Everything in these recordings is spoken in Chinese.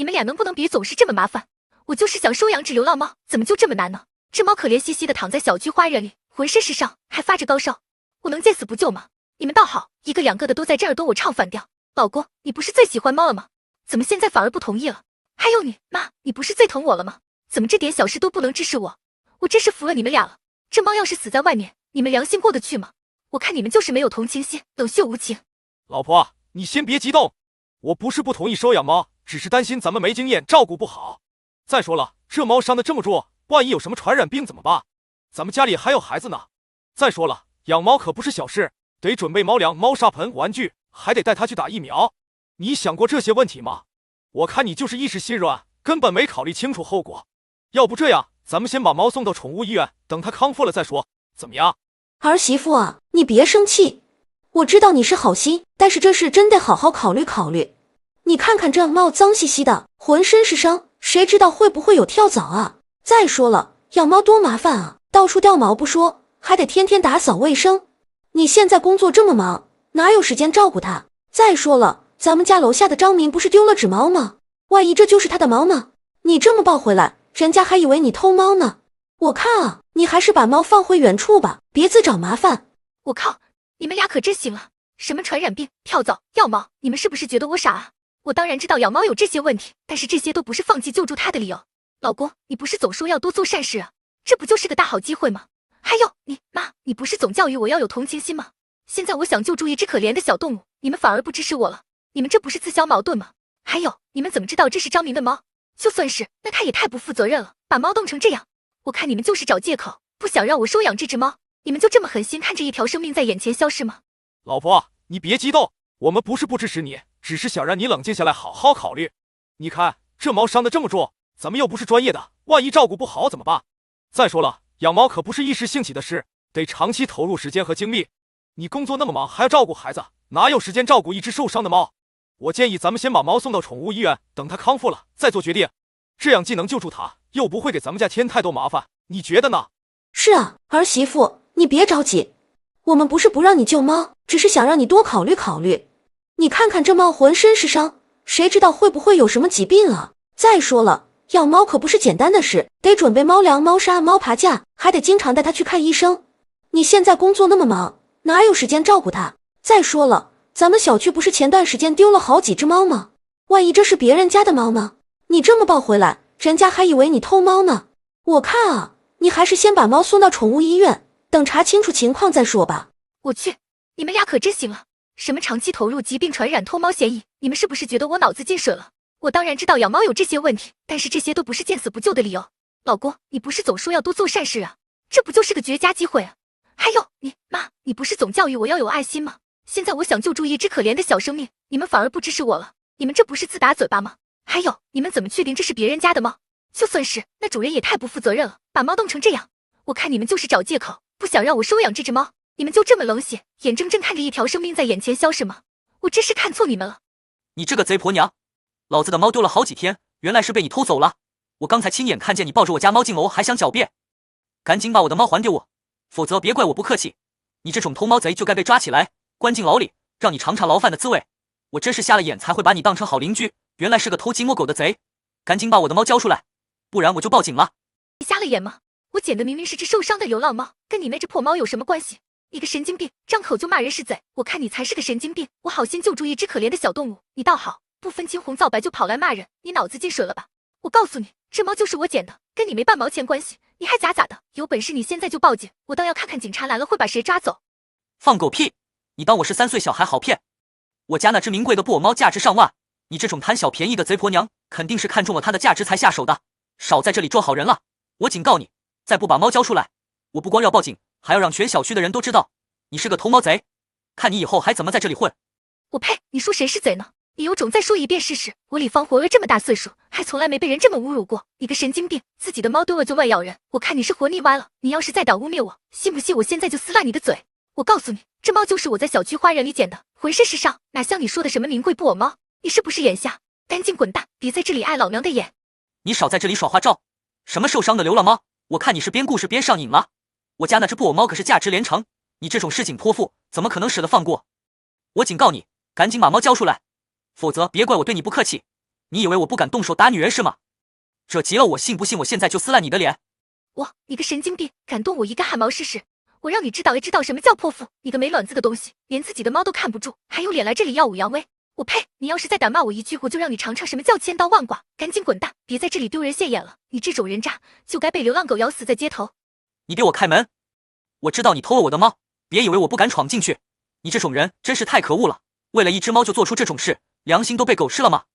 你们俩能不能别总是这么麻烦？我就是想收养只流浪猫，怎么就这么难呢？这猫可怜兮兮的躺在小区花园里，浑身是伤，还发着高烧，我能见死不救吗？你们倒好，一个两个的都在这儿躲我唱反调。老公，你不是最喜欢猫了吗？怎么现在反而不同意了？还有你妈，你不是最疼我了吗？怎么这点小事都不能支持我？我真是服了你们俩了。这猫要是死在外面，你们良心过得去吗？我看你们就是没有同情心，冷血无情。老婆，你先别激动，我不是不同意收养猫，只是担心咱们没经验，照顾不好。再说了，这猫伤得这么重，万一有什么传染病怎么办？咱们家里还有孩子呢。再说了，养猫可不是小事，得准备猫粮、猫砂盆、玩具，还得带它去打疫苗。你想过这些问题吗？我看你就是一时心软，根本没考虑清楚后果。要不这样，咱们先把猫送到宠物医院，等它康复了再说，怎么样？儿媳妇啊，你别生气，我知道你是好心，但是这事真得好好考虑考虑。你看看这猫脏兮兮的，浑身是伤，谁知道会不会有跳蚤啊？再说了，养猫多麻烦啊，到处掉毛不说，还得天天打扫卫生。你现在工作这么忙，哪有时间照顾它？再说了，咱们家楼下的张明不是丢了纸猫吗？万一这就是他的猫呢？你这么抱回来，人家还以为你偷猫呢。我看啊，你还是把猫放回原处吧，别自找麻烦。我靠，你们俩可真行啊！什么传染病、跳蚤、要猫，你们是不是觉得我傻啊？我当然知道养猫有这些问题，但是这些都不是放弃救助它的理由。老公，你不是总说要多做善事啊，这不就是个大好机会吗？还有你妈，你不是总教育我要有同情心吗？现在我想救助一只可怜的小动物，你们反而不支持我了，你们这不是自相矛盾吗？还有，你们怎么知道这是张明的猫？就算是，那他也太不负责任了，把猫冻成这样。我看你们就是找借口，不想让我收养这只猫。你们就这么狠心看着一条生命在眼前消失吗？老婆，你别激动，我们不是不支持你，只是想让你冷静下来，好好考虑。你看这猫伤得这么重，咱们又不是专业的，万一照顾不好怎么办？再说了，养猫可不是一时兴起的事，得长期投入时间和精力。你工作那么忙，还要照顾孩子，哪有时间照顾一只受伤的猫？我建议咱们先把猫送到宠物医院，等它康复了再做决定，这样既能救助它，又不会给咱们家添太多麻烦，你觉得呢？是啊，儿媳妇，你别着急，我们不是不让你救猫，只是想让你多考虑考虑。你看看这猫浑身是伤，谁知道会不会有什么疾病啊？再说了，养猫可不是简单的事，得准备猫粮、猫砂、猫爬架，还得经常带它去看医生。你现在工作那么忙，哪有时间照顾它？再说了，咱们小区不是前段时间丢了好几只猫吗？万一这是别人家的猫呢？你这么抱回来，人家还以为你偷猫呢。我看啊，你还是先把猫送到宠物医院，等查清楚情况再说吧。我去，你们俩可真行了！什么长期投入疾病传染偷猫嫌疑，你们是不是觉得我脑子进水了？我当然知道养猫有这些问题，但是这些都不是见死不救的理由。老公，你不是总说要多做善事啊，这不就是个绝佳机会啊？还有你妈，你不是总教育我要有爱心吗？现在我想救助一只可怜的小生命，你们反而不支持我了，你们这不是自打嘴巴吗？还有，你们怎么确定这是别人家的猫？就算是，那主人也太不负责任了，把猫冻成这样。我看你们就是找借口，不想让我收养这只猫。你们就这么冷血，眼睁睁看着一条生命在眼前消失吗？我真是看错你们了。你这个贼婆娘，老子的猫丢了好几天，原来是被你偷走了。我刚才亲眼看见你抱着我家猫进楼，还想狡辩，赶紧把我的猫还给我，否则别怪我不客气。你这种偷猫贼就该被抓起来，关进牢里，让你尝尝牢饭的滋味。我真是瞎了眼才会把你当成好邻居，原来是个偷鸡摸狗的贼。赶紧把我的猫交出来，不然我就报警了。你瞎了眼吗？我捡的明明是只受伤的流浪猫，跟你那只破猫有什么关系？你个神经病，张口就骂人是贼，我看你才是个神经病。我好心救助一只可怜的小动物，你倒好，不分青红皂白就跑来骂人，你脑子进水了吧？我告诉你，这猫就是我捡的，跟你没半毛钱关系，你还假的？有本事你现在就报警，我倒要看看警察来了会把谁抓走。放狗屁！你当我是3岁小孩好骗？我家那只名贵的布偶猫价值上万，你这种贪小便宜的贼婆娘，肯定是看中了它的价值才下手的。少在这里做好人了，我警告你，再不把猫交出来，我不光要报警，还要让全小区的人都知道你是个偷猫贼，看你以后还怎么在这里混。我呸，你说谁是贼呢？你有种再说一遍试试，我李芳活了这么大岁数，还从来没被人这么侮辱过。你个神经病，自己的猫丢了就乱咬人，我看你是活腻歪了。你要是再敢污蔑我，信不信我现在就撕烂你的嘴？我告诉你，这猫就是我在小区花园里捡的，浑身是伤，哪像你说的什么名贵布偶猫？你是不是眼瞎？赶紧滚蛋，别在这里碍老娘的眼。你少在这里耍花招，什么受伤的流浪猫，我看你是编故事编上瘾了。我家那只布偶猫可是价值连城，你这种市井泼妇怎么可能舍得放过？我警告你，赶紧把猫交出来，否则别怪我对你不客气。你以为我不敢动手打女人是吗？惹急了我，信不信我现在就撕烂你的脸？你个神经病，敢动我一个汗毛试试？我让你知道什么叫泼妇！你个没卵子的东西，连自己的猫都看不住，还有脸来这里耀武扬威！我呸！你要是再敢骂我一句，我就让你尝尝什么叫千刀万剐！赶紧滚蛋，别在这里丢人现眼了！你这种人渣，就该被流浪狗咬死在街头！你给我开门！我知道你偷了我的猫，别以为我不敢闯进去！你这种人真是太可恶了！为了一只猫就做出这种事，良心都被狗吃了吗？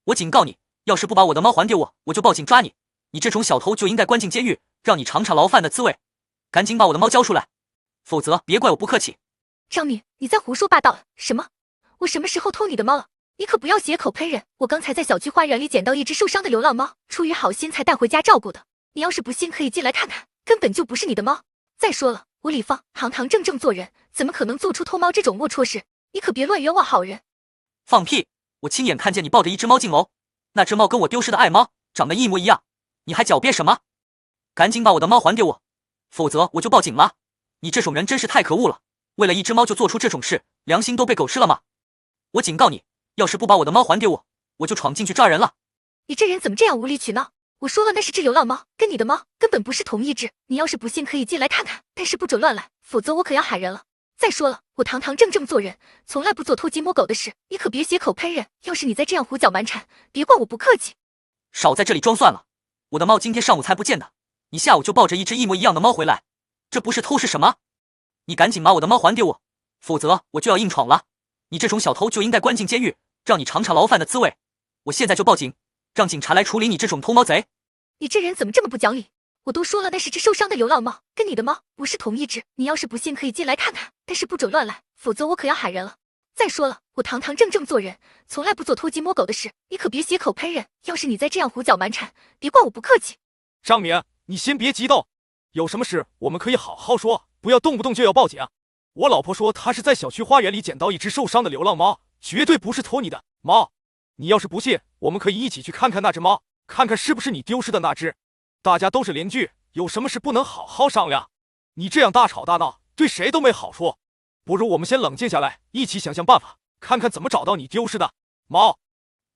我警告你，要是不把我的猫还给我，我就报警抓你！你这种小偷就应该关进监狱，让你尝尝牢饭的滋味！赶紧把我的猫交出来，否则别怪我不客气！张敏，你在胡说八道什么？我什么时候偷你的猫了？你可不要血口喷人！我刚才在小区花园里捡到一只受伤的流浪猫，出于好心才带回家照顾的。你要是不信，可以进来看看，根本就不是你的猫。再说了，我李芳堂堂正正做人，怎么可能做出偷猫这种龌龊事？你可别乱冤枉好人！放屁！我亲眼看见你抱着一只猫进楼，那只猫跟我丢失的爱猫长得一模一样，你还狡辩什么？赶紧把我的猫还给我，否则我就报警了！你这种人真是太可恶了，为了一只猫就做出这种事，良心都被狗吃了吗？我警告你，要是不把我的猫还给我，我就闯进去抓人了！你这人怎么这样无理取闹？我说了，那是只流浪猫，跟你的猫根本不是同一只。你要是不信，可以进来看看，但是不准乱来，否则我可要喊人了。再说了，我堂堂正正做人，从来不做偷鸡摸狗的事，你可别血口喷人。要是你再这样胡搅蛮缠，别怪我不客气。少在这里装蒜了，我的猫今天上午才不见的，你下午就抱着一只一模一样的猫回来，这不是偷是什么？你赶紧把我的猫还给我，否则我就要硬闯了！你这种小偷就应该关进监狱，让你尝尝牢饭的滋味！我现在就报警，让警察来处理你这种偷猫贼！你这人怎么这么不讲理？我都说了，那是只受伤的流浪猫，跟你的猫不是同一只。你要是不信，可以进来看看，但是不准乱来，否则我可要喊人了。再说了，我堂堂正正做人，从来不做偷鸡摸狗的事，你可别血口喷人。要是你再这样胡搅蛮缠，别怪我不客气。张明，你先别激动，有什么事我们可以好好说，不要动不动就要报警。我老婆说她是在小区花园里捡到一只受伤的流浪猫，绝对不是偷你的猫。你要是不信，我们可以一起去看看那只猫，看看是不是你丢失的那只。大家都是邻居，有什么事不能好好商量？你这样大吵大闹，对谁都没好处。不如我们先冷静下来，一起想想办法，看看怎么找到你丢失的猫。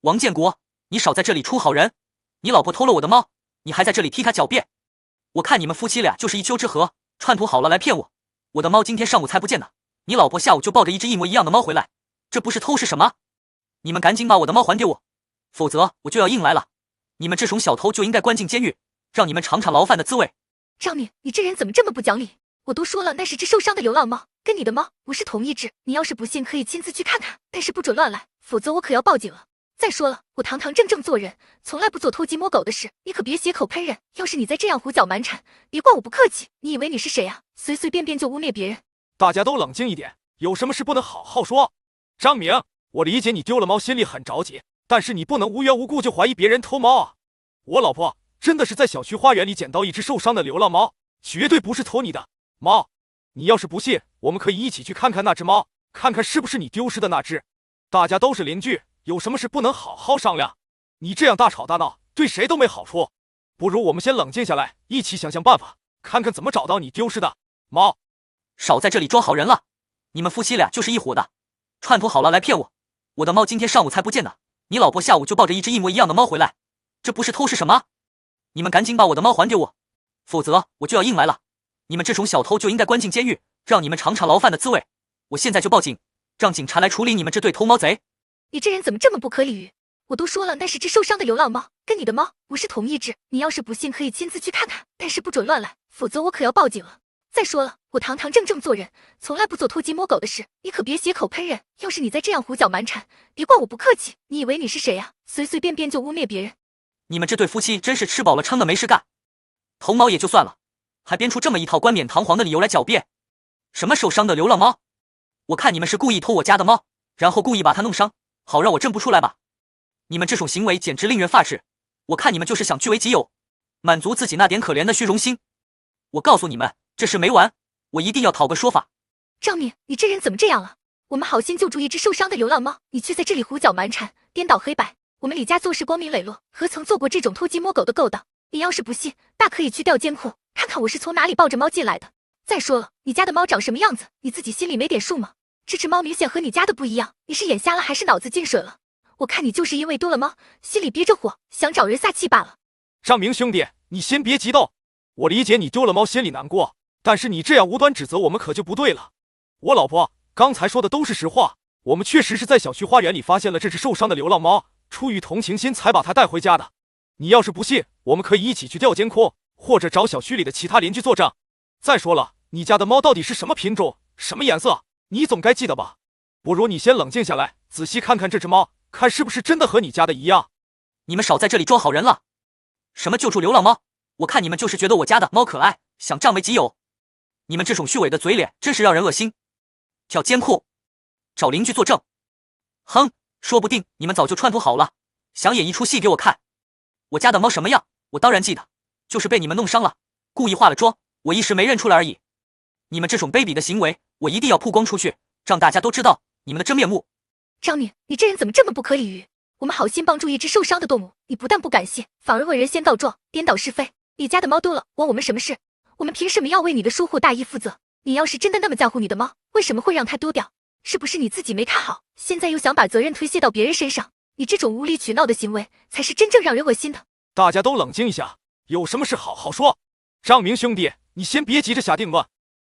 王建国，你少在这里出好人！你老婆偷了我的猫，你还在这里替她狡辩？我看你们夫妻俩就是一丘之貉，串通好了来骗我。我的猫今天上午才不见的，你老婆下午就抱着一只一模一样的猫回来，这不是偷是什么？你们赶紧把我的猫还给我，否则我就要硬来了！你们这种小偷就应该关进监狱，让你们尝尝牢饭的滋味！张敏，你这人怎么这么不讲理？我都说了，那是只受伤的流浪猫，跟你的猫不是同一只。你要是不信，可以亲自去看看，但是不准乱来，否则我可要报警了。再说了，我堂堂正正做人，从来不做偷鸡摸狗的事，你可别血口喷人。要是你再这样胡搅蛮缠，别怪我不客气。你以为你是谁啊？随随便便就污蔑别人？大家都冷静一点，有什么事不能好好说？张明，我理解你丢了猫心里很着急，但是你不能无缘无故就怀疑别人偷猫啊！我老婆真的是在小区花园里捡到一只受伤的流浪猫，绝对不是偷你的猫。你要是不信，我们可以一起去看看那只猫，看看是不是你丢失的那只。大家都是邻居，有什么事不能好好商量？你这样大吵大闹，对谁都没好处。不如我们先冷静下来，一起想想办法，看看怎么找到你丢失的猫。少在这里装好人了，你们夫妻俩就是一伙的，串通好了来骗我。我的猫今天上午才不见的，你老婆下午就抱着一只一模一样的猫回来，这不是偷是什么？你们赶紧把我的猫还给我，否则我就要硬来了！你们这种小偷就应该关进监狱，让你们尝尝牢饭的滋味！我现在就报警，让警察来处理你们这对偷猫贼！你这人怎么这么不可理喻？我都说了，那是只受伤的流浪猫，跟你的猫不是同一只。你要是不信，可以亲自去看看，但是不准乱来，否则我可要报警了。再说了，我堂堂正正做人，从来不做偷鸡摸狗的事，你可别血口喷人。要是你再这样胡搅蛮缠，别怪我不客气。你以为你是谁啊？随随便便就污蔑别人？你们这对夫妻真是吃饱了撑的没事干，偷猫也就算了，还编出这么一套冠冕堂皇的理由来狡辩。什么受伤的流浪猫？我看你们是故意偷我家的猫，然后故意把它弄伤，好让我认不出来吧。你们这种行为简直令人发指，我看你们就是想据为己有，满足自己那点可怜的虚荣心。我告诉你们，这事没完，我一定要讨个说法。张敏，你这人怎么这样了？我们好心救助一只受伤的流浪猫，你却在这里胡搅蛮缠，颠倒黑白。我们李家做事光明磊落，何曾做过这种偷鸡摸狗的勾当？你要是不信，大可以去调监控，看看我是从哪里抱着猫进来的。再说了，你家的猫长什么样子，你自己心里没点数吗？这只猫明显和你家的不一样，你是眼瞎了还是脑子进水了？我看你就是因为丢了猫，心里憋着火，想找人撒气罢了。张明兄弟，你先别激动，我理解你丢了猫心里难过，但是你这样无端指责我们可就不对了。我老婆刚才说的都是实话，我们确实是在小区花园里发现了这只受伤的流浪猫，出于同情心才把它带回家的。你要是不信，我们可以一起去调监控，或者找小区里的其他邻居作证。再说了，你家的猫到底是什么品种、什么颜色，你总该记得吧？不如你先冷静下来，仔细看看这只猫，看是不是真的和你家的一样。你们少在这里装好人了。什么救助流浪猫？我看你们就是觉得我家的猫可爱，想占为己有。你们这种虚伪的嘴脸真是让人恶心。调监控，找邻居作证。哼，说不定你们早就串通好了，想演一出戏给我看。我家的猫什么样，我当然记得，就是被你们弄伤了，故意化了妆，我一时没认出来而已。你们这种卑鄙的行为，我一定要曝光出去，让大家都知道你们的真面目。张明，你这人怎么这么不可理喻？我们好心帮助一只受伤的动物，你不但不感谢，反而问人先告状，颠倒是非。你家的猫丢了，关我们什么事？我们凭什么要为你的疏忽大意负责？你要是真的那么在乎你的猫，为什么会让它丢掉？是不是你自己没看好，现在又想把责任推卸到别人身上？你这种无理取闹的行为，才是真正让人恶心的。大家都冷静一下，有什么事好好说。张明兄弟，你先别急着下定论，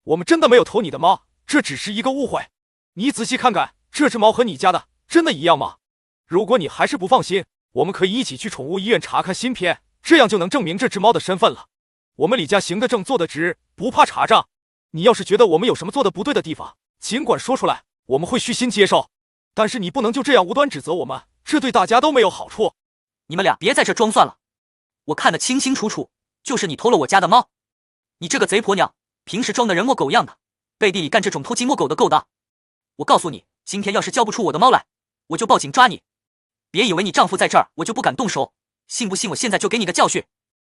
我们真的没有偷你的猫，这只是一个误会。你仔细看看，这只猫和你家的真的一样吗？如果你还是不放心，我们可以一起去宠物医院查看芯片，这样就能证明这只猫的身份了。我们李家行得正，坐得直，不怕查账。你要是觉得我们有什么做的不对的地方，尽管说出来，我们会虚心接受。但是你不能就这样无端指责我们，这对大家都没有好处。你们俩别在这装蒜了，我看得清清楚楚，就是你偷了我家的猫。你这个贼婆娘，平时装的人模狗样的，背地里干这种偷鸡摸狗的勾当。我告诉你，今天要是交不出我的猫来，我就报警抓你。别以为你丈夫在这儿，我就不敢动手，信不信我现在就给你个教训？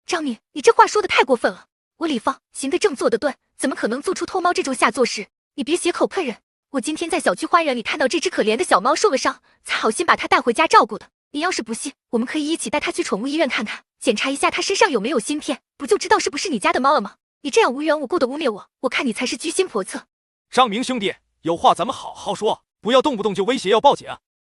张明，你这话说的太过分了。我李芳行得正，坐得顿，怎么可能做出偷猫这种下作事？你别血口喷人。我今天在小区花园里看到这只可怜的小猫受了伤，才好心把它带回家照顾的。你要是不信，我们可以一起带它去宠物医院看看，检查一下它身上有没有芯片，不就知道是不是你家的猫了吗？你这样无缘无故的污蔑我，我看你才是居心叵测。张明兄弟，有话咱们好好说，不要动不动就威胁要报警。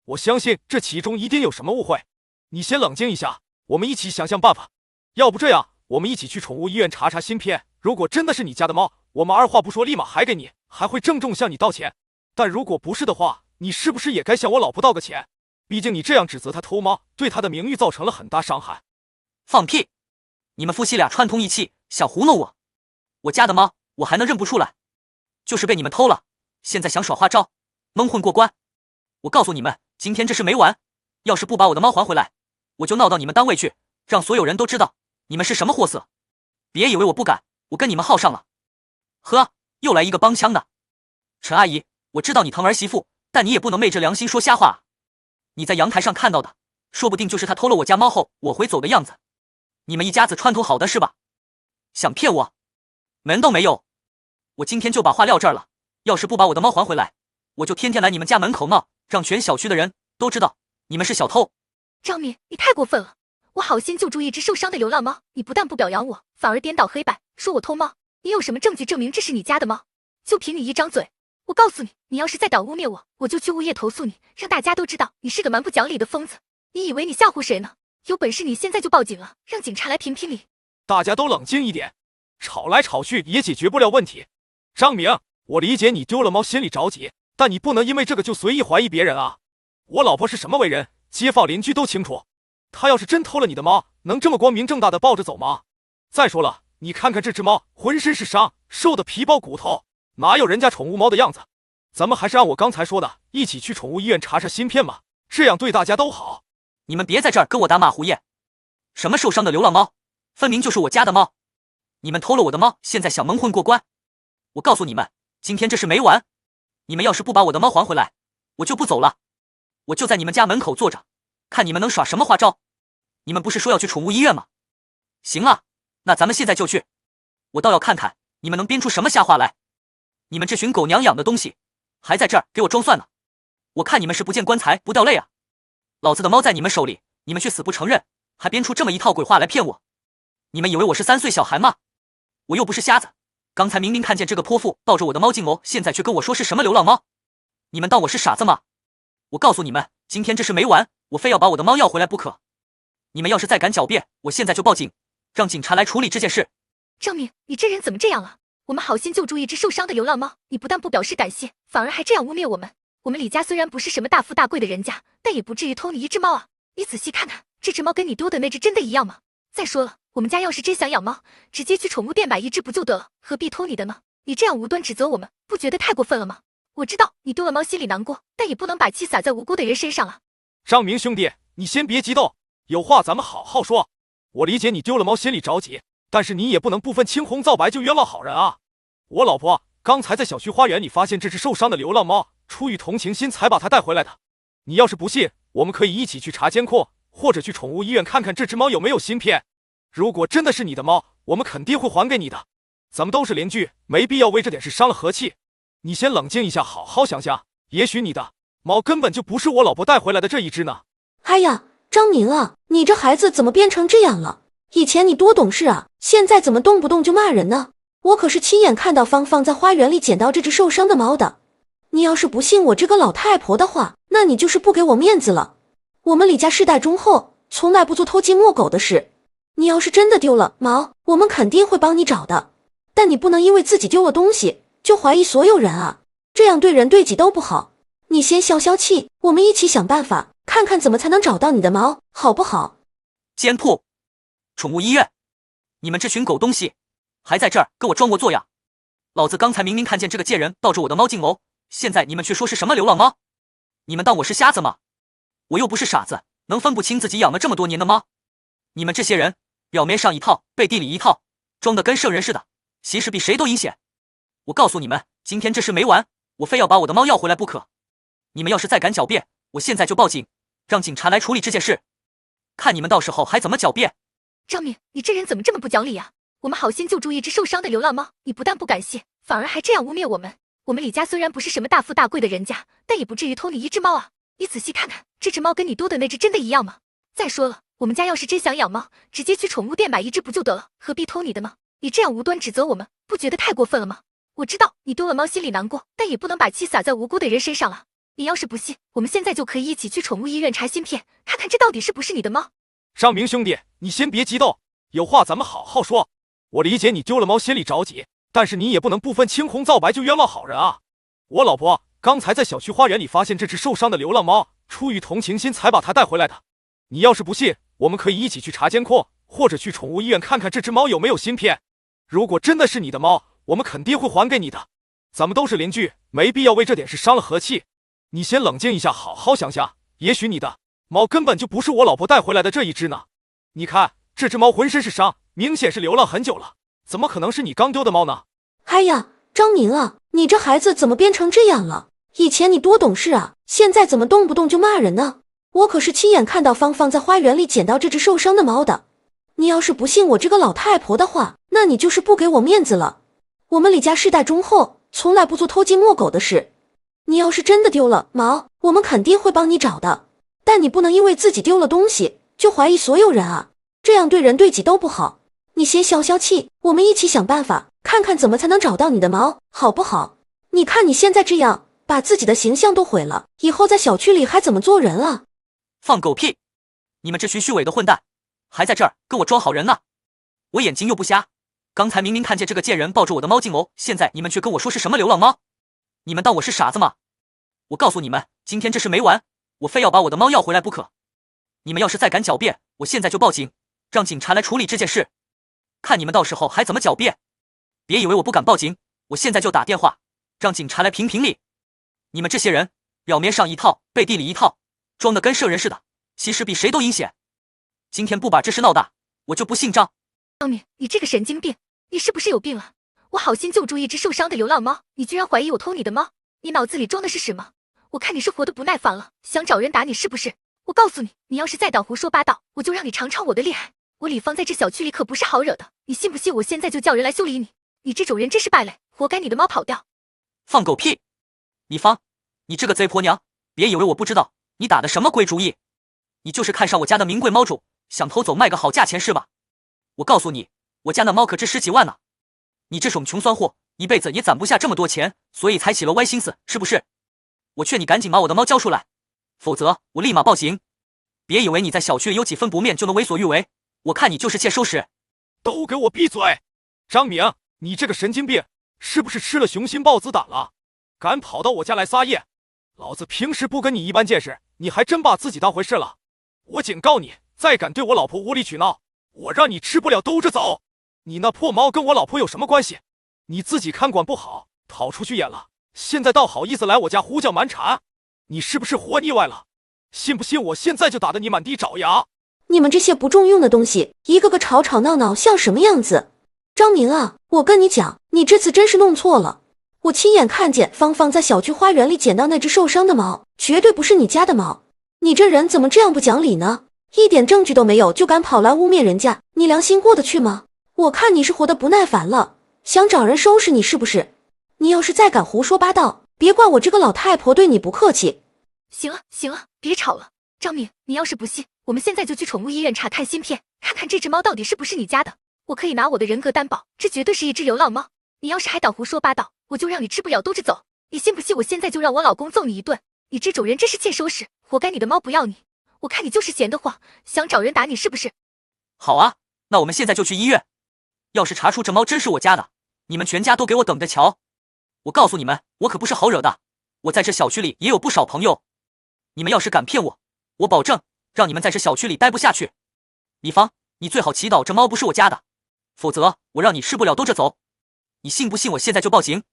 我相信这其中一定有什么误会，你先冷静一下，我们一起想想办法。要不这样，我们一起去宠物医院查查芯片，如果真的是你家的猫，我们二话不说立马还给你，还会郑重向你道歉。但如果不是的话，你是不是也该向我老婆道个歉？毕竟你这样指责她偷猫，对她的名誉造成了很大伤害。放屁！你们夫妻俩串通一气，想糊弄我？我家的猫我还能认不出来？就是被你们偷了，现在想耍花招，蒙混过关。我告诉你们，今天这事没完，要是不把我的猫还回来，我就闹到你们单位去，让所有人都知道你们是什么货色。别以为我不敢，我跟你们耗上了。呵，又来一个帮腔的。陈阿姨，我知道你疼儿媳妇，但你也不能昧着良心说瞎话啊。你在阳台上看到的，说不定就是他偷了我家猫后我回走的样子。你们一家子串通好的是吧？想骗我？门都没有！我今天就把话撂这儿了，要是不把我的猫还回来，我就天天来你们家门口闹，让全小区的人都知道你们是小偷。张明，你太过分了！我好心救助一只受伤的流浪猫，你不但不表扬我，反而颠倒黑白，说我偷猫。你有什么证据证明这是你家的猫？就凭你一张嘴！我告诉你，你要是再敢污蔑我，我就去物业投诉你，让大家都知道你是个蛮不讲理的疯子。你以为你吓唬谁呢？有本事你现在就报警了，让警察来评评理。大家都冷静一点，吵来吵去也解决不了问题。张明，我理解你丢了猫心里着急，但你不能因为这个就随意怀疑别人啊。我老婆是什么为人，街坊邻居都清楚。她要是真偷了你的猫，能这么光明正大的抱着走吗？再说了，你看看这只猫，浑身是伤，瘦得皮包骨头，哪有人家宠物猫的样子？咱们还是按我刚才说的，一起去宠物医院查查芯片嘛，这样对大家都好。你们别在这儿跟我打马虎眼。什么受伤的流浪猫，分明就是我家的猫。你们偷了我的猫，现在想蒙混过关？我告诉你们，今天这事没完。你们要是不把我的猫还回来，我就不走了。我就在你们家门口坐着，看你们能耍什么花招。你们不是说要去宠物医院吗？行啊，那咱们现在就去。我倒要看看你们能编出什么瞎话来。你们这群狗娘养的东西，还在这儿给我装蒜呢。我看你们是不见棺材不掉泪啊。老子的猫在你们手里，你们却死不承认，还编出这么一套鬼话来骗我。你们以为我是3岁小孩吗？我又不是瞎子，刚才明明看见这个泼妇抱着我的猫进楼，现在却跟我说是什么流浪猫。你们当我是傻子吗？我告诉你们，今天这事没完，我非要把我的猫要回来不可。你们要是再敢狡辩，我现在就报警，让警察来处理这件事。张明，你这人怎么这样啊？我们好心救助一只受伤的流浪猫，你不但不表示感谢，反而还这样污蔑我们。我们李家虽然不是什么大富大贵的人家，但也不至于偷你一只猫啊！你仔细看看，这只猫跟你丢的那只真的一样吗？再说了，我们家要是真想养猫，直接去宠物店买一只不就得了，何必偷你的呢？你这样无端指责我们，不觉得太过分了吗？我知道你丢了猫心里难过，但也不能把气撒在无辜的人身上了。张明兄弟，你先别激动，有话咱们好好说。我理解你丢了猫心里着急，但是你也不能不分青红皂白就冤枉好人啊！我老婆刚才在小区花园里发现这只受伤的流浪猫，出于同情心才把它带回来的。你要是不信，我们可以一起去查监控，或者去宠物医院看看这只猫有没有芯片。如果真的是你的猫，我们肯定会还给你的。咱们都是邻居，没必要为这点事伤了和气。你先冷静一下，好好想想，也许你的猫根本就不是我老婆带回来的这一只呢。哎呀，张明啊，你这孩子怎么变成这样了？以前你多懂事啊，现在怎么动不动就骂人呢？我可是亲眼看到芳芳在花园里捡到这只受伤的猫的。你要是不信我这个老太婆的话，那你就是不给我面子了。我们李家世代忠厚，从来不做偷鸡摸狗的事。你要是真的丢了猫，我们肯定会帮你找的。但你不能因为自己丢了东西，就怀疑所有人啊，这样对人对己都不好。你先消消气，我们一起想办法，看看怎么才能找到你的猫，好不好？监铺、宠物医院，你们这群狗东西，还在这儿跟我装模作样！老子刚才明明看见这个贱人抱着我的猫进楼，现在你们却说是什么流浪猫？你们当我是瞎子吗？我又不是傻子，能分不清自己养了这么多年的猫？你们这些人，表面上一套，背地里一套，装得跟圣人似的，其实比谁都阴险。我告诉你们，今天这事没完，我非要把我的猫要回来不可。你们要是再敢狡辩，我现在就报警，让警察来处理这件事。看你们到时候还怎么狡辩！张明，你这人怎么这么不讲理啊？我们好心救助一只受伤的流浪猫，你不但不感谢，反而还这样污蔑我们。我们李家虽然不是什么大富大贵的人家，但也不至于偷你一只猫啊！你仔细看看，这只猫跟你丢的那只真的一样吗？再说了，我们家要是真想养猫，直接去宠物店买一只不就得了，何必偷你的呢？你这样无端指责我们，不觉得太过分了吗？我知道你丢了猫心里难过，但也不能把气撒在无辜的人身上了。你要是不信，我们现在就可以一起去宠物医院查芯片，看看这到底是不是你的猫。张明兄弟，你先别激动，有话咱们好好说。我理解你丢了猫心里着急，但是你也不能不分青红皂白就冤枉好人啊！我老婆刚才在小区花园里发现这只受伤的流浪猫，出于同情心才把它带回来的。你要是不信，我们可以一起去查监控，或者去宠物医院看看这只猫有没有芯片。如果真的是你的猫，我们肯定会还给你的。咱们都是邻居，没必要为这点事伤了和气。你先冷静一下，好好想想，也许你的猫根本就不是我老婆带回来的这一只呢。你看，这只猫浑身是伤，明显是流浪很久了，怎么可能是你刚丢的猫呢？哎呀，张明啊，你这孩子怎么变成这样了？以前你多懂事啊，现在怎么动不动就骂人呢？我可是亲眼看到芳芳在花园里捡到这只受伤的猫的。你要是不信我这个老太婆的话，那你就是不给我面子了。我们李家世代忠厚，从来不做偷鸡摸狗的事。你要是真的丢了猫，我们肯定会帮你找的。但你不能因为自己丢了东西，就怀疑所有人啊，这样对人对己都不好。你先消消气，我们一起想办法，看看怎么才能找到你的猫，好不好？你看你现在这样，把自己的形象都毁了，以后在小区里还怎么做人啊？放狗屁！你们这群虚伪的混蛋，还在这儿跟我装好人呢！我眼睛又不瞎，刚才明明看见这个贱人抱着我的猫进楼，现在你们却跟我说是什么流浪猫？你们当我是傻子吗？我告诉你们，今天这事没完，我非要把我的猫要回来不可。你们要是再敢狡辩，我现在就报警，让警察来处理这件事。看你们到时候还怎么狡辩！别以为我不敢报警，我现在就打电话，让警察来评评理。你们这些人，表面上一套，背地里一套，装得跟圣人似的，其实比谁都阴险。今天不把这事闹大，我就不姓张。张明，你这个神经病，你是不是有病了？我好心救助一只受伤的流浪猫，你居然怀疑我偷你的猫？你脑子里装的是什么？我看你是活得不耐烦了，想找人打你是不是？我告诉你，你要是再敢胡说八道，我就让你尝尝我的厉害。我李芳在这小区里可不是好惹的，你信不信我现在就叫人来修理你？你这种人真是败类，活该你的猫跑掉。放狗屁！李芳，你这个贼婆娘，别以为我不知道你打的什么鬼主意。你就是看上我家的名贵猫种，想偷走卖个好价钱是吧？我告诉你，我家那猫可值10几万呢。你这种穷酸货，一辈子也攒不下这么多钱，所以才起了歪心思，是不是？我劝你赶紧把我的猫交出来，否则我立马报警。别以为你在小区里有几分不面就能为所欲为，我看你就是欠收拾。都给我闭嘴！张明，你这个神经病，是不是吃了雄心豹子胆了？敢跑到我家来撒野！老子平时不跟你一般见识，你还真把自己当回事了。我警告你，再敢对我老婆无理取闹，我让你吃不了兜着走！你那破猫跟我老婆有什么关系？你自己看管不好，逃出去演了，现在倒好意思来我家胡搅蛮缠，你是不是活腻歪了？信不信我现在就打得你满地找牙？你们这些不中用的东西，一个个吵吵闹闹像什么样子？张明啊，我跟你讲，你这次真是弄错了。我亲眼看见芳芳在小区花园里捡到那只受伤的猫，绝对不是你家的猫。你这人怎么这样不讲理呢？一点证据都没有就敢跑来污蔑人家，你良心过得去吗？我看你是活得不耐烦了，想找人收拾你是不是？你要是再敢胡说八道，别怪我这个老太婆对你不客气。行了行了，别吵了。张明，你要是不信，我们现在就去宠物医院查看芯片，看看这只猫到底是不是你家的。我可以拿我的人格担保，这绝对是一只流浪猫。你要是还敢胡说八道，我就让你吃不了兜着走。你信不信我现在就让我老公揍你一顿？你这种人真是欠收拾，活该你的猫不要你。我看你就是闲得慌，想找人打你是不是？好啊，那我们现在就去医院。要是查出这猫真是我家的，你们全家都给我等着瞧。我告诉你们，我可不是好惹的，我在这小区里也有不少朋友。你们要是敢骗我，我保证让你们在这小区里待不下去。李芳，你最好祈祷这猫不是我家的，否则我让你吃不了兜着走。你信不信我现在就报警？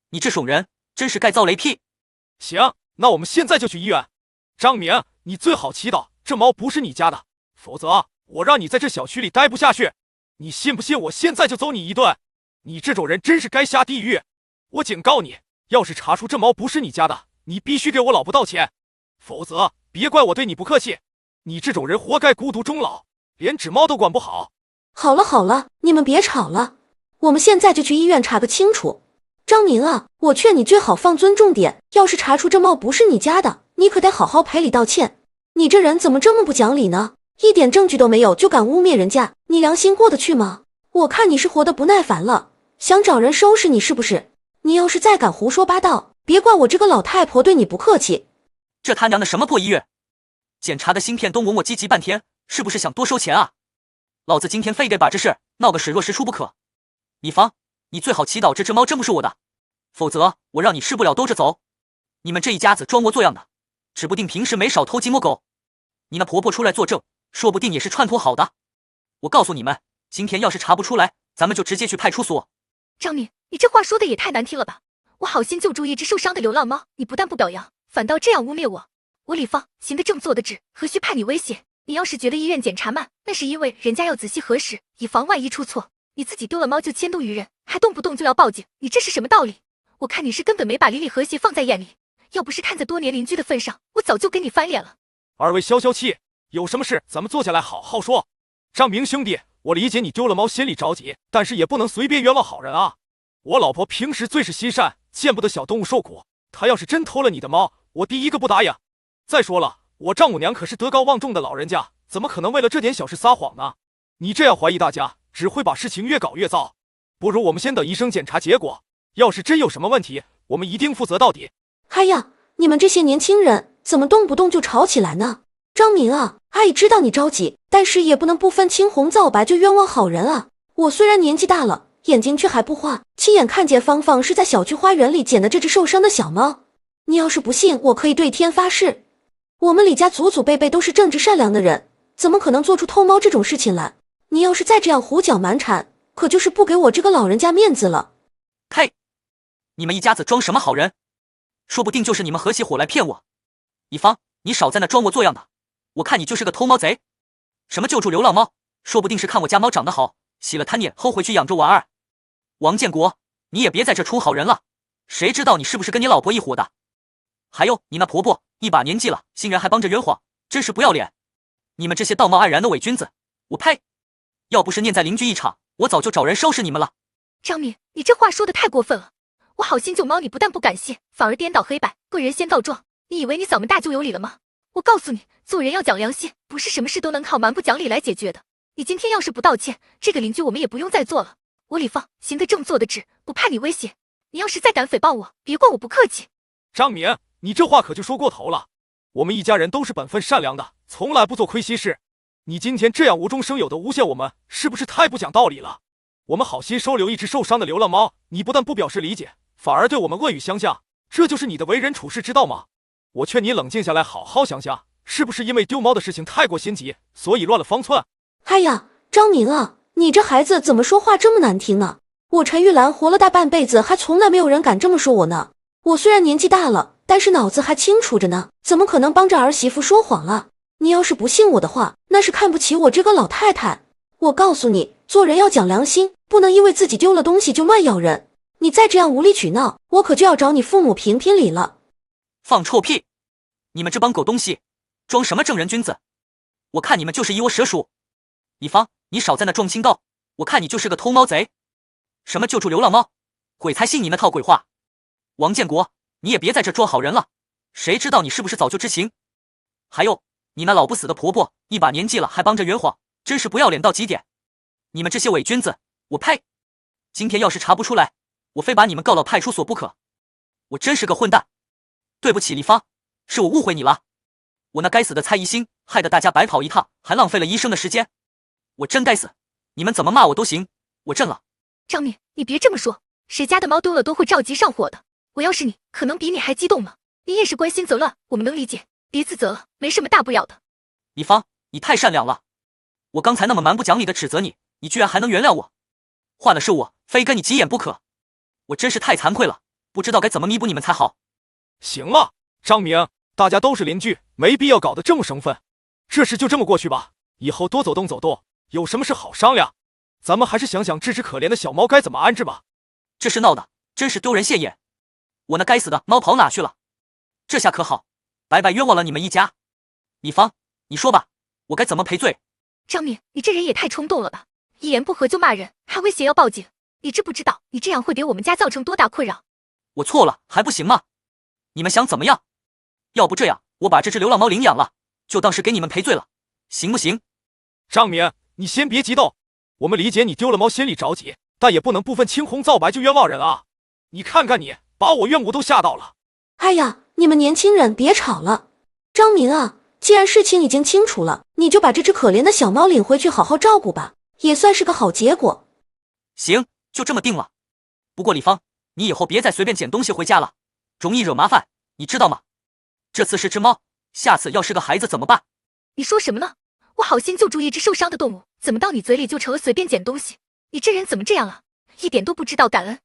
你这种人真是该遭雷劈。行，那我们现在就去医院。张明，你最好祈祷这猫不是你家的，否则我让你在这小区里待不下去。你信不信我现在就揍你一顿？你这种人真是该下地狱！我警告你，要是查出这猫不是你家的，你必须给我老婆道歉，否则别怪我对你不客气。你这种人活该孤独终老，连纸猫都管不好。好了好了，你们别吵了，我们现在就去医院查个清楚。张明啊，我劝你最好放尊重点，要是查出这猫不是你家的，你可得好好赔礼道歉。你这人怎么这么不讲理呢？一点证据都没有就敢污蔑人家，你良心过得去吗？我看你是活得不耐烦了，想找人收拾你是不是？你要是再敢胡说八道，别怪我这个老太婆对你不客气。这他娘的什么破医院？检查个芯片都磨磨唧唧半天，是不是想多收钱啊？老子今天非得把这事闹个水落石出不可。李芳，你最好祈祷这只猫真不是我的，否则我让你吃不了兜着走。你们这一家子装模作样的，指不定平时没少偷鸡摸狗。你那婆婆出来作证，说不定也是串通好的。我告诉你们，今天要是查不出来，咱们就直接去派出所。张明，你这话说的也太难听了吧！我好心救助一只受伤的流浪猫，你不但不表扬，反倒这样污蔑我。我李芳行得正坐得直，何须怕你威胁？你要是觉得医院检查慢，那是因为人家要仔细核实，以防万一出错。你自己丢了猫就迁怒于人，还动不动就要报警，你这是什么道理？我看你是根本没把邻里和谐放在眼里，要不是看在多年邻居的份上，我早就跟你翻脸了。二位消消气，有什么事咱们坐下来好好说。张明兄弟，我理解你丢了猫心里着急，但是也不能随便冤枉好人啊。我老婆平时最是心善，见不得小动物受苦，她要是真偷了你的猫，我第一个不答应。再说了，我丈母娘可是德高望重的老人家，怎么可能为了这点小事撒谎呢？你这样怀疑大家，只会把事情越搞越糟。不如我们先等医生检查结果，要是真有什么问题，我们一定负责到底。哎呀，你们这些年轻人怎么动不动就吵起来呢？张明啊，阿姨知道你着急，但是也不能不分青红皂白就冤枉好人啊。我虽然年纪大了，眼睛却还不花，亲眼看见芳芳是在小区花园里捡的这只受伤的小猫。你要是不信，我可以对天发誓，我们李家祖祖辈辈都是正直善良的人，怎么可能做出偷猫这种事情来？你要是再这样胡搅蛮缠，可就是不给我这个老人家面子了。呸！你们一家子装什么好人？说不定就是你们合起伙来骗我。李芳，你少在那装模作样的，我看你就是个偷猫贼。什么救助流浪猫，说不定是看我家猫长得好，洗了贪念后回去养着玩儿。王建国，你也别在这充好人了，谁知道你是不是跟你老婆一伙的？还有你那婆婆，一把年纪了，竟然还帮着冤枉，真是不要脸！你们这些道貌岸然的伪君子，我呸！要不是念在邻居一场，我早就找人收拾你们了。张明，你这话说的太过分了！我好心救猫，你不但不感谢，反而颠倒黑白，贵人先告状。你以为你嗓门大就有理了吗？我告诉你，做人要讲良心，不是什么事都能靠蛮不讲理来解决的。你今天要是不道歉，这个邻居我们也不用再做了。我李芳行得正坐得直，不怕你威胁。你要是再敢诽谤我，别怪我不客气。张明，你这话可就说过头了。我们一家人都是本分善良的，从来不做亏心事。你今天这样无中生有的诬陷我们，是不是太不讲道理了？我们好心收留一只受伤的流浪猫，你不但不表示理解，反而对我们恶语相向，这就是你的为人处事之道吗？我劝你冷静下来，好好想想，是不是因为丢猫的事情太过心急，所以乱了方寸？哎呀，张明啊，你这孩子怎么说话这么难听呢？我陈玉兰活了大半辈子，还从来没有人敢这么说我呢。我虽然年纪大了，但是脑子还清楚着呢，怎么可能帮着儿媳妇说谎了？你要是不信我的话，那是看不起我这个老太太。我告诉你，做人要讲良心，不能因为自己丢了东西就乱要人。你再这样无理取闹，我可就要找你父母评评理了。放臭屁！你们这帮狗东西，装什么正人君子？我看你们就是一窝蛇鼠。李芳，你少在那壮清高，我看你就是个偷猫贼。什么救助流浪猫，鬼才信你那套鬼话。王建国，你也别在这装好人了，谁知道你是不是早就知情？还有，你那老不死的婆婆，一把年纪了还帮着圆谎，真是不要脸到极点。你们这些伪君子，我呸！今天要是查不出来，我非把你们告到派出所不可。我真是个混蛋。对不起李芳，是我误会你了。我那该死的蔡一星，害得大家白跑一趟，还浪费了医生的时间。我真该死，你们怎么骂我都行，我认了。张敏，你别这么说，谁家的猫丢了都会着急上火的。我要是你，可能比你还激动呢。你也是关心则乱，我们能理解，别自责了，没什么大不了的。李芳，你太善良了，我刚才那么蛮不讲理的指责你，你居然还能原谅我。换了是我，非跟你急眼不可。我真是太惭愧了，不知道该怎么弥补你们才好。行了，张明，大家都是邻居，没必要搞得这么生分。这事就这么过去吧，以后多走动走动，有什么事好商量。咱们还是想想这只可怜的小猫该怎么安置吧。这事闹的真是丢人现眼，我那该死的猫跑哪去了？这下可好，白白冤枉了你们一家。李芳，你说吧，我该怎么赔罪？张敏，你这人也太冲动了吧，一言不合就骂人，还威胁要报警，你知不知道你这样会给我们家造成多大困扰？我错了还不行吗？你们想怎么样？要不这样，我把这只流浪猫领养了，就当是给你们赔罪了，行不行？张敏，你先别激动，我们理解你丢了猫心里着急，但也不能不分青红皂白就冤枉人啊！你看看你，把我岳母都吓到了。哎呀，你们年轻人别吵了。张明啊，既然事情已经清楚了，你就把这只可怜的小猫领回去好好照顾吧，也算是个好结果。行，就这么定了。不过李芳，你以后别再随便捡东西回家了，容易惹麻烦，你知道吗？这次是只猫，下次要是个孩子怎么办？你说什么呢？我好心救助一只受伤的动物，怎么到你嘴里就成了随便捡东西？你这人怎么这样啊？一点都不知道感恩。